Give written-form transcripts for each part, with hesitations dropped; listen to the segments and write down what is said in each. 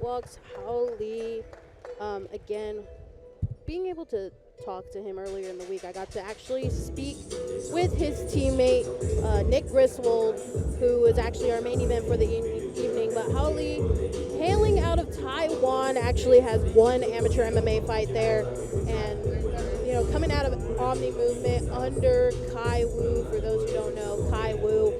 Walks Hao. Again, being able to talk to him earlier in the week, I got to actually speak with his teammate, Nick Griswold, who is actually our main event for the evening. But Hao, hailing out of Taiwan, actually has one amateur MMA fight there. And, you know, coming out of Omni Movement under Kai Wu, for those who don't know, Kai Wu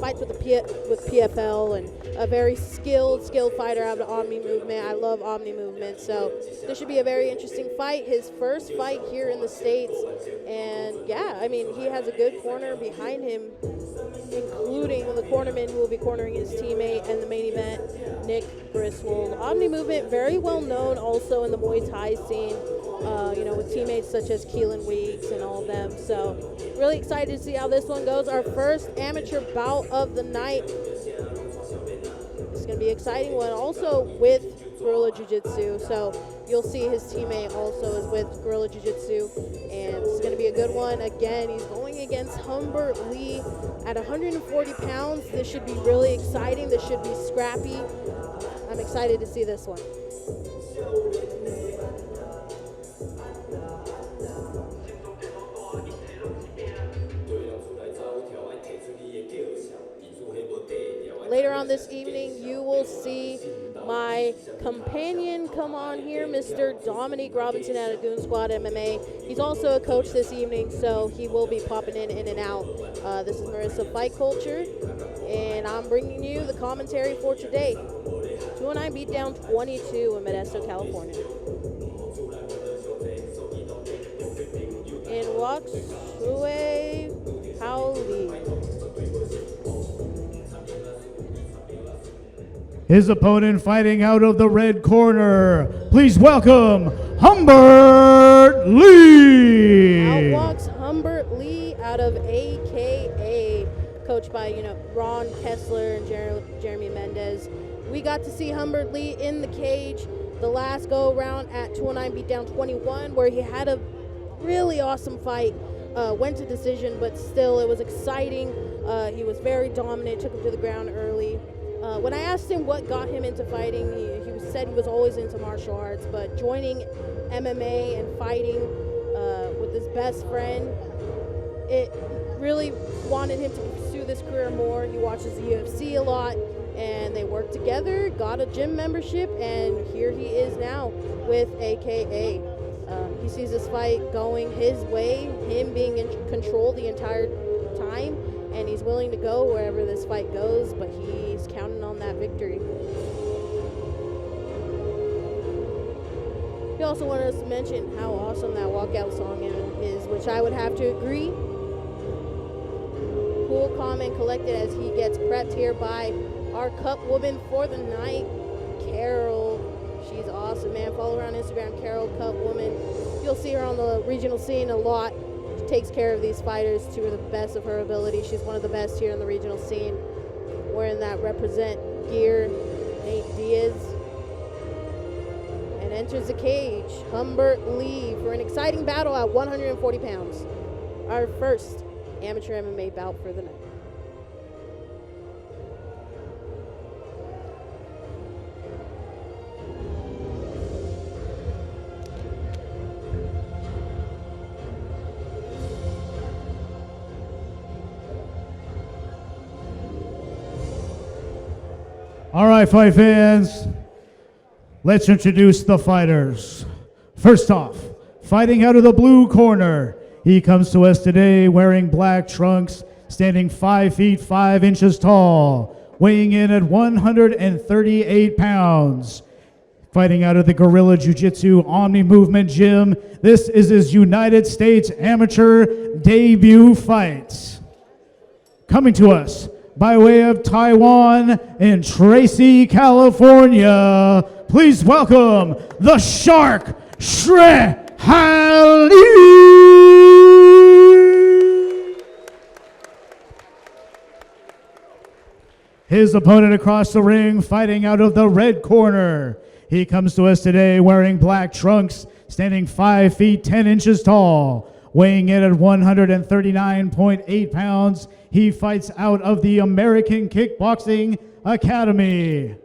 fights with PFL and a very skilled fighter out of Omni Movement. I love Omni Movement, so this should be a very interesting fight. His first fight here in the States, and yeah, I mean, he has a good corner behind him, including the cornerman who will be cornering his teammate and the main event, Nick Griswold. Omni Movement, very well known also in the Muay Thai scene, you know, with teammates such as Keelan Weeks and all of them. So really excited to see how this one goes. Our first amateur bout of the night. It's going to be an exciting one, also with Guerrilla Jiu-Jitsu. So you'll see his teammate also is with Guerrilla Jiu-Jitsu, and it's going to be a good one. Again, he's going against Humbert Lee at 140 pounds. This should be really exciting. This should be scrappy. I'm excited to see this one. Later on this evening, you will see my companion come on here, Mr. Dominique Robinson out of Goon Squad MMA. He's also a coach this evening, so he will be popping in and out. This is Marissa Fight Culture, and I'm bringing you the commentary for today. 209 Beatdown 22 in Modesto, California. And walks Syue Hao. His opponent fighting out of the red corner. Please welcome Humbert Lee. Out walks Humbert Lee out of AKA, coached by, you know, Ron Kessler and Jeremy Mendez. We got to see Humbert Lee in the cage the last go around at 209 Beatdown 21, where he had a really awesome fight. Went to decision, but still it was exciting. He was very dominant, took him to the ground early. When I asked him what got him into fighting, he said he was always into martial arts, but joining MMA and fighting with his best friend, it really wanted him to pursue this career more. He watches the UFC a lot, and they work together, got a gym membership, and here he is now with AKA. He sees this fight going his way, him being in control the entire time, and he's willing to go wherever this fight goes, but he's counting on that victory. He also wanted us to mention how awesome that walkout song is, which I would have to agree. Cool, calm, and collected as he gets prepped here by our cup woman for the night, Carol. She's awesome, man. Follow her on Instagram, Carol Cup Woman. You'll see her on the regional scene a lot. Takes care of these fighters to the best of her ability. She's one of the best here in the regional scene, wearing that represent gear. Nate Diaz, and enters the cage, Humbert Lee, for an exciting battle at 140 pounds. Our first amateur MMA bout for the night. All right, fight fans, let's introduce the fighters. First off, fighting out of the blue corner, he comes to us today wearing black trunks, standing 5 feet 5 inches tall, weighing in at 138 pounds. Fighting out of the Guerrilla Jiu-Jitsu Omni Movement Gym, this is his United States amateur debut fight. Coming to us by way of Taiwan in Tracy, California, please welcome the Shark, Syue Hao. His opponent across the ring, fighting out of the red corner. He comes to us today wearing black trunks, standing 5 feet 10 inches tall, weighing in at 139.8 pounds. He fights out of the American Kickboxing Academy.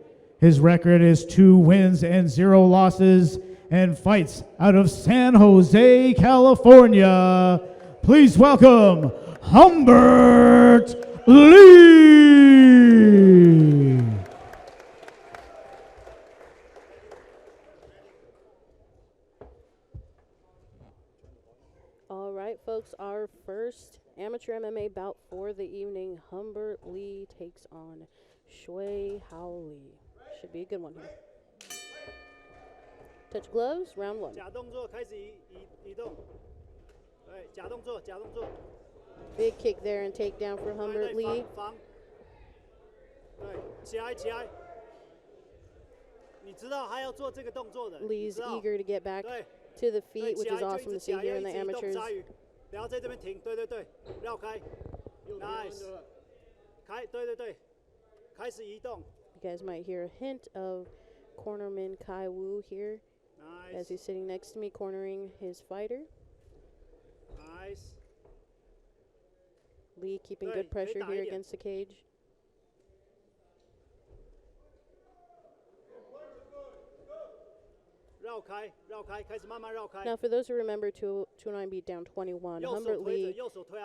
His record is 2 wins and 0 losses, and fights out of San Jose, California. Please welcome Humbert Lee. All right, folks, our first amateur MMA bout for the evening. Humbert Lee takes on Syue Hao. Should be a good one here. Touch gloves, round 1. 假动作开始移动，对，假动作，假动作， Big kick there and takedown for Humbert 对 Lee. 防，对，起来起来，你知道他要做这个动作的，你 Lee's 知道 eager to get back 对 to the 对， feet, which 起 is 来就 awesome 一 to 直起 see 来， here 要 in 一 the 直移动， amateurs. 鲨鱼，不要在这边停，对对对，绕开 ，nice， 开，对对对，开始移动 You guys might hear a hint of cornerman Kai Wu here as ，nice，nice， he's sitting next to me cornering his fighter. Lee keeping good pressure here against the cage. Now, for those who remember 209 Beatdown 21, Humbert Lee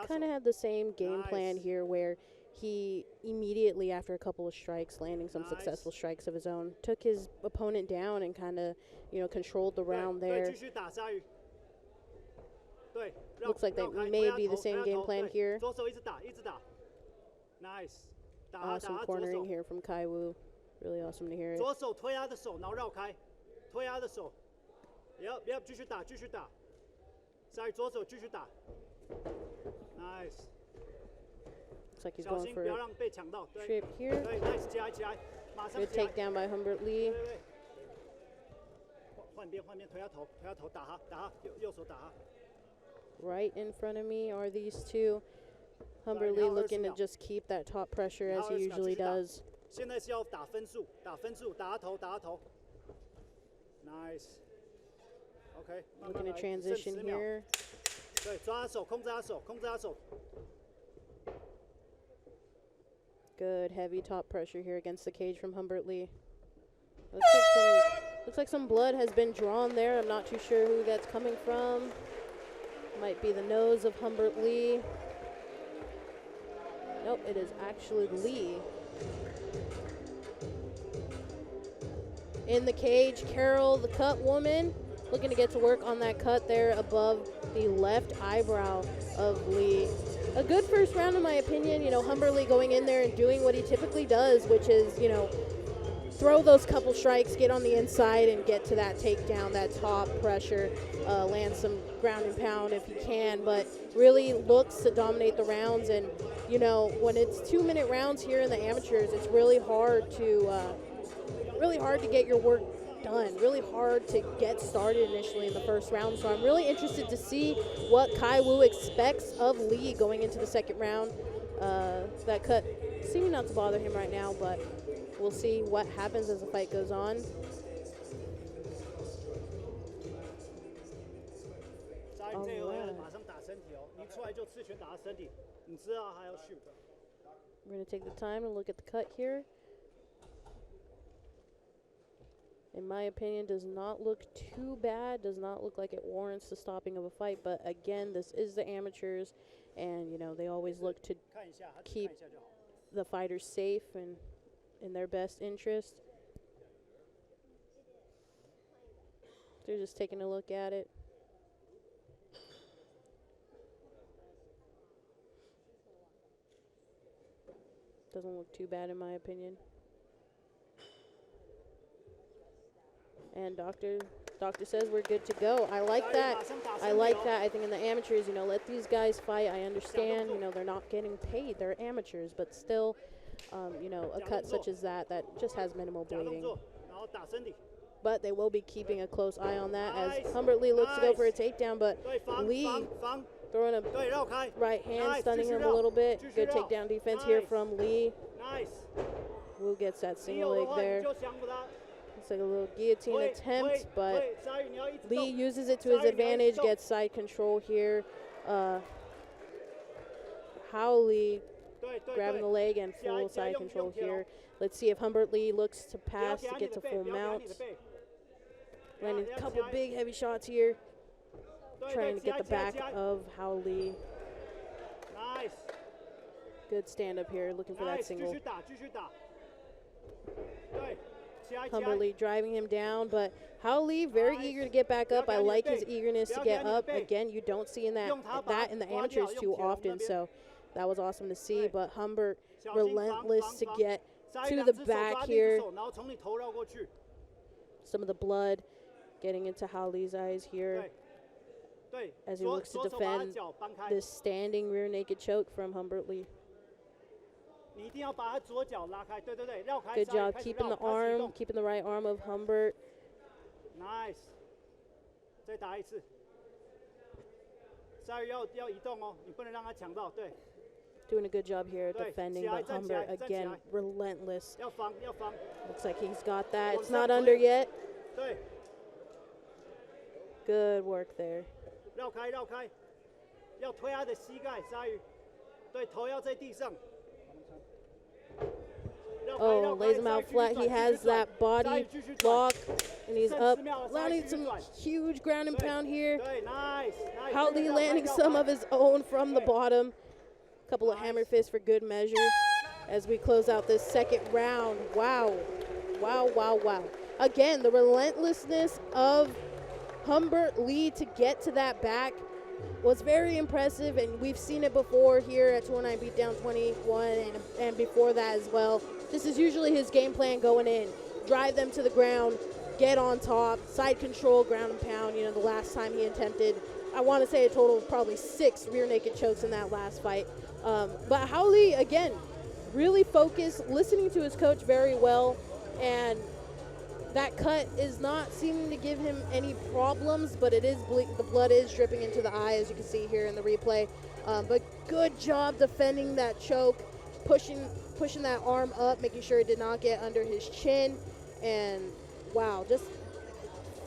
kind of had the same game plan here where he immediately, after a couple of strikes, landing some successful strikes of his own, took his opponent down and kind of, controlled the round there. Looks like that may be the same game plan here. Awesome cornering here from Kai Wu. Really awesome to hear it. 左手推他的手，然后绕开，推他的手，不要继续打，继续打。再左手继续打 ，nice。 Looks like he's 小 going 心 for 不要 a 让被抢到。对 trip here. 对 ，nice， 起来起来，马上 Good 起来。 takedown by Humbert Lee. 对对对。换边换边，推他头，推他头，打他打他，右手打他。 Right in front of me are these two. Humbert Lee looking to just keep that top pressure as he usually does. 现在是要打分数，打分数，打他头，打他头。Nice。OK。 Looking to transition here. 对，抓他手，控制他手，控制他手。 Good heavy top pressure here against the cage from Humbert Lee. Looks like some blood has been drawn there. I'm not too sure who that's coming from. Might be the nose of Humbert Lee. Nope, it is actually Lee. In the cage, Carol, the cut woman, looking to get to work on that cut there above the left eyebrow of Lee. A good first round in my opinion. Humbert Lee going in there and doing what he typically does, which is, throw those couple strikes, get on the inside and get to that takedown, that top pressure, land some ground and pound if he can, but really looks to dominate the rounds. And, when it's 2-minute rounds here in the amateurs, it's really hard to get your work done, really hard to get started initially in the first round. So I'm really interested to see what Kai Wu expects of Lee going into the second round. That cut seeming not to bother him right now, but we'll see what happens as the fight goes on. We're going to take the time and look at the cut here. In my opinion, does not look too bad, does not look like it warrants the stopping of a fight, but again, this is the amateurs, and they always look to keep the fighters safe and in their best interest. They're just taking a look at it. Doesn't look too bad in my opinion. And doctor says we're good to go. I like that. I think in the amateurs, let these guys fight. I understand, they're not getting paid. They're amateurs, but still, a cut such as that just has minimal bleeding. But they will be keeping a close eye on that as Humbert Lee looks to go for a takedown, but Lee throwing a right hand, stunning him a little bit. Good takedown defense here from Lee. Wu gets that single leg there. It's like a little guillotine attempt, but Lee uses it to his advantage, gets side control here. Hao Lee grabbing the leg and full side control here. Let's see if Humbert Lee looks to pass to get to full mount. Landing a couple big heavy shots here. Trying to get the back of Hao Lee. Nice. Good stand up here, looking for that single. 继续打，继续打。对，起来，起 Humbert 来。 Lee driving him down, but Hao Lee very eager to get back up. I like his eagerness to get up. Again, you don't see in that in the amateurs too often, so that was awesome to see. But Humbert relentless to get to the back here. 然后从你头绕过去。 Some of the blood getting into Hao Lee's eyes here 对， as he looks to defend 脚搬开。 this standing rear naked choke from Humbert Lee. 你一定要把他左脚拉开，对对对，绕开。 Good job 开始 keeping 绕 the arm, keeping the right arm of Humbert. Nice， 再打一次。鲨鱼要移动哦，你不能让他抢到，对。 Doing a good job here 对， defending, 起来， but 站起来， Humbert 站起 again 来。 relentless. 要防，要防。 Looks like he's got that. It's 往上 not under yet. 对， Good work there. 绕开，绕开，要推他的膝盖，鲨鱼。对，头要在地上。 Oh, lays him out flat. He has that body lock, and he's up, landing some huge ground and pound here. 对 ，nice， Hao Lee landing some of his own from the bottom. Couple of hammer fists for good measure as we close out this second round. Wow, wow, wow, wow. Again, the relentlessness of Humbert Lee to get to that back was very impressive, and we've seen it before here at 209 Beatdown 21 and before that as well. This is usually his game plan going in. Drive them to the ground, get on top, side control, ground and pound. You know, the last time he attempted, I want to say a total of probably 6 rear naked chokes in that last fight. But Hao Lee, again, really focused, listening to his coach very well, and that cut is not seeming to give him any problems, but it is the blood is dripping into the eye, as you can see here in the replay. But good job defending that choke, pushing that arm up, making sure it did not get under his chin. And wow, just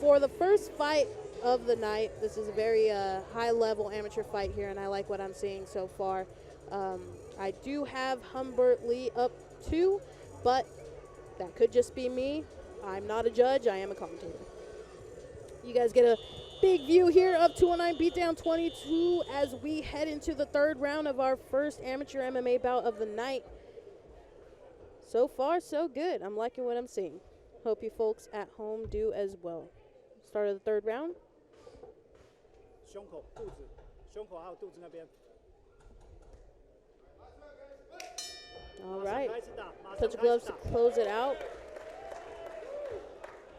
for the first fight of the night, this is a very high-level amateur fight here, and I like what I'm seeing so far. I do have Humbert Lee up 2, but that could just be me. I'm not a judge, I am a commentator. You guys get a big view here of 209 Beatdown 22 as we head into the third round of our first amateur MMA bout of the night. So far, so good. I'm liking what I'm seeing. Hope you folks at home do as well. Start of the third round. 胸口、肚子、胸口还有肚子那边。 All right. 开始打，马上 Touch 开 gloves 始 to 打。 close it out.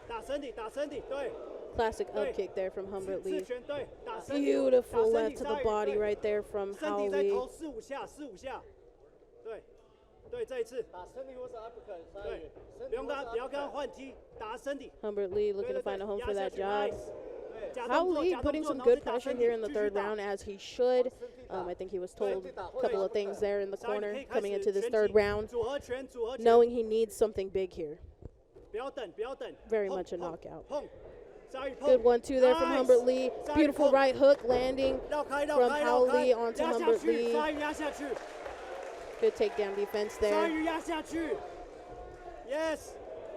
打身体，打身体，对。 Classic up kick there from Humbert 刺 Lee. 拳，对，打身体。 Beautiful 打身 left 体 to the 鲨鱼 body 对 right there from 身 Hao 体再 Lee. 投4、5下，4、5下。对，对，这一次。打身体或是 uppercut， 鲨鱼对，不要跟他换踢，打身体。 Humbert Lee looking to find a home for that job. 假 Hao 动作， Lee 假 putting 动作， some 然后 good 再打 pressure 身 here 体 in the 继续 third 打 round, as he should. I think he was told a couple of things there in the 鲨鱼 corner 可以开 coming 始 into this 拳 third 击 round, 组合拳，组合拳。 knowing he needs something big here. 不要等，不要等。 Very 碰 much a 碰 knockout. 碰，鲨鱼碰。 Good 1-2 there from Nice. Humbert Lee. Beautiful right hook landing 绕开，绕 from 开， Hao 绕开。 Lee onto 压下 Humbert 去， Lee. 鲨鱼压下去， Good takedown defense 鲨 there. 鱼压下去。Yes，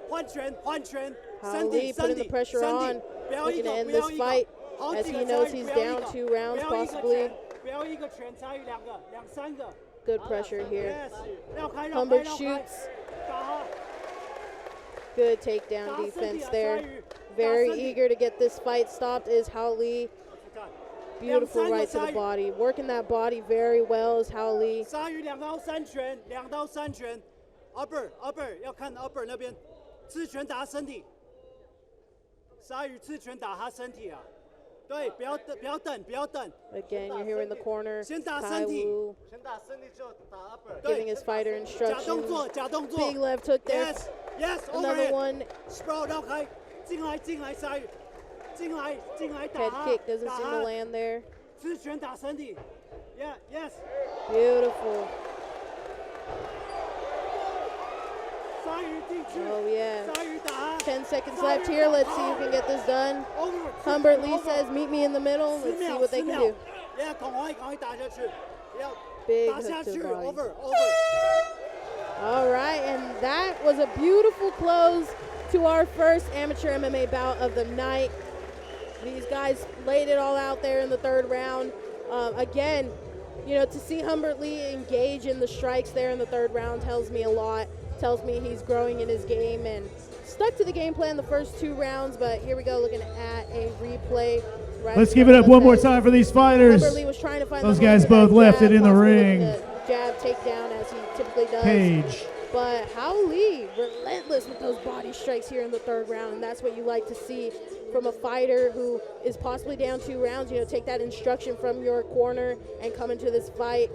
换拳，换拳。 Hao 身体， Lee 身 putting 体， the pressure 身 on, 体。不要一 looking 个， to end 不 this 要一个。 fight 好 as 几 he 个 knows 鲨鱼 he's 不要一 down 个 2 rounds 不要一个 possibly. 拳不要一个拳，鲨鱼2个、2、3个。 Good pressure here. Yes， 绕开，绕开， Humbert 绕开。 shoots. 打他。 Good takedown 打身体 defense 啊，鲨 there. 鱼。 Very 打身体 eager to get this fight stopped is Hao Lee. 看 Beautiful 2、3个 right to 鲨 the 鱼 body. Working that body very well is Hao Lee. 鲨鱼2到3拳，2到3拳。Upper， 要看 upper 那边，刺拳打他身体。鲨鱼刺拳打他身体啊！对，不要等，不要等，不要等。 Again, you're here in the corner. 先打 Tai 身体。 Wu 先打身体就打 upper， giving his fighter 假动 instructions. 作，假动作。 Big left hook there. Yes， Another overhead。 one. Sprout 绕开，进来，进来，鲨鱼，进来，进来打 Head 他， kick doesn't 打 seem 他 to land there. 刺拳打身体。Yes。 Beautiful. 鲨鱼进去。 Oh, yeah. 鲨鱼打他。 10 seconds left here. Let's see if we can get this done. Over。 Humbert Lee says, meet me in the middle. 10 Let's see 秒 what they 10 can 秒 do. 赶快打下去，不要 Big 打 hook 下 to 去 the body. ，over。 All right, and that was a beautiful close to our first amateur MMA bout of the night. These guys laid it all out there in the third round. Again, you know, to see Humbert Lee engage in the strikes there in the third round tells me a lot. Tells me he's growing in his game and stuck to the game plan the first 2 rounds. But here we go, looking at a replay. Right. Let's give it up one more time for these fighters. Humbert Lee was trying to find Those the home guys for that both left jab, it in the possibly ring. looking to jab takedown as he typically does. Cage. But Hao Lee, relentless with those body strikes here in the third round, and that's what you like to see from a fighter who is possibly down 2 rounds. You know, take that instruction from your corner and come into this fight.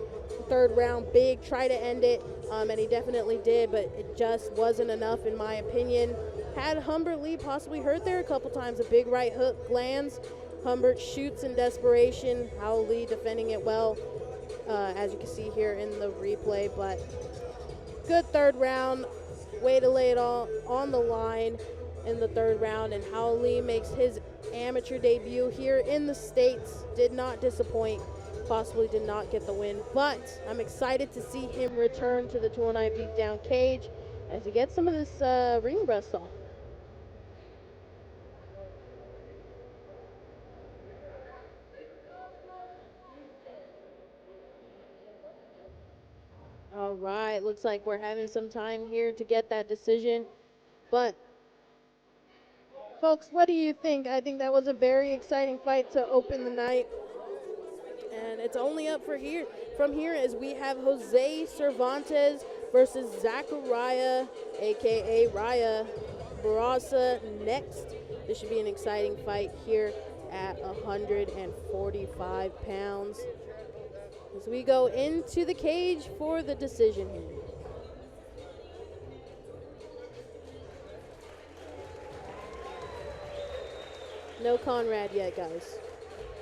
Third round, big, try to end it, and he definitely did, but it just wasn't enough in my opinion. Had Humbert Lee possibly hurt there a couple times, a big right hook lands. Humbert shoots in desperation. Hao Lee defending it well, as you can see here in the replay, but good third round, way to lay it all on the line in the third round, and Hao Lee makes his amateur debut here in the States. Did not disappoint, possibly did not get the win, but I'm excited to see him return to the 209 Beatdown cage as he gets some of this ring rust off. All right, looks like we're having some time here to get that decision, but folks, what do you think? I think that was a very exciting fight to open the night. And it's only up from here as we have Jose Cervantes versus Zachariah, a.k.a. Raya Barraza, next. This should be an exciting fight here at 145 pounds. As we go into the cage for the decision here. No Conrad yet, guys.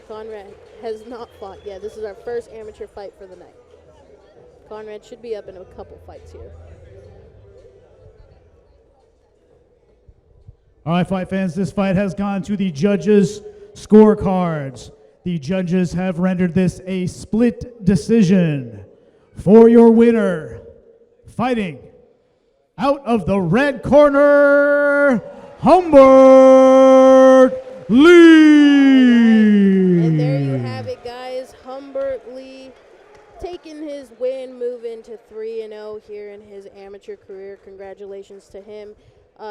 Conrad has not fought yet. This is our first amateur fight for the night. Conrad should be up in a couple fights here. All right, fight fans, this fight has gone to the judges' scorecards. The judges have rendered this a split decision. For your winner, fighting out of the red corner, Humbert Lee. And there you have it, guys. Humbert Lee taking his win, moving to 3-0 here in his amateur career. Congratulations to him.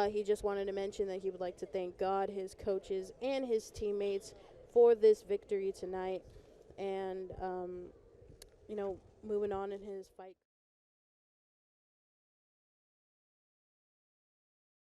He just wanted to mention that he would like to thank God, his coaches, and his teammates for this victory tonight. And, you know, moving on in his fight.